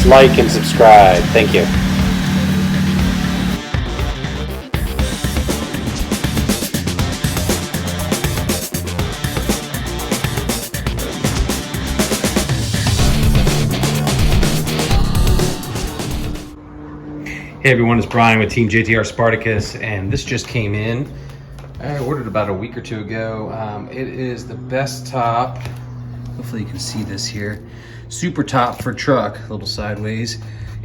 please like and subscribe. Thank you. Hey everyone, it's Brian with Team JTRSPARTACUS, and this just came in. I ordered about a week or two ago. It is the Bestop. Hopefully you can see this here. Supertop for truck, a little sideways,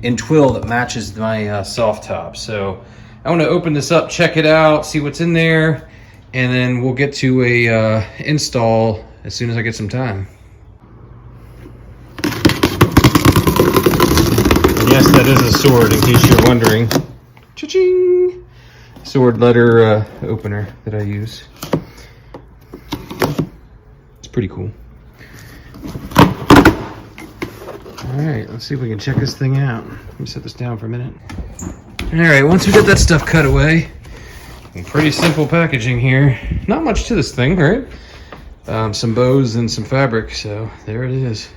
in twill that matches my soft top. So I want to open this up, check it out, see what's in there, and then we'll get to a install as soon as I get some time. Yes, that is a sword, in case you're wondering. Cha-ching! Sword letter opener that I use. It's pretty cool. Alright, let's see if we can check this thing out. Let me set this down for a minute. Alright, once we get that stuff cut away, pretty simple packaging here. Not much to this thing, right? Some bows and some fabric, so there it is.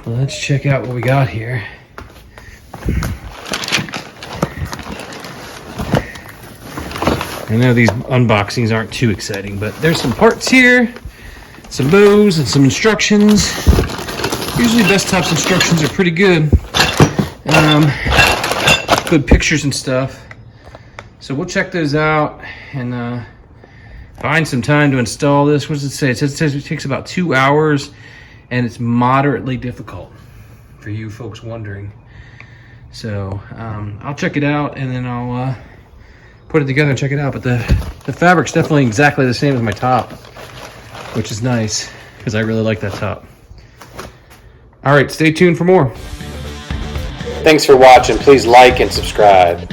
Well, let's check out what we got here. I know these unboxings aren't too exciting, but there's some parts here, some bows, and some instructions. Usually Bestop's instructions are pretty good. Good pictures and stuff. So we'll check those out and find some time to install this. What does it say? It says it takes about 2 hours, and it's moderately difficult for you folks wondering. So I'll check it out, and then I'll put it together and check it out. But the fabric's definitely exactly the same as my top, which is nice because I really like that top. All right, stay tuned for more. Thanks for watching. Please like and subscribe.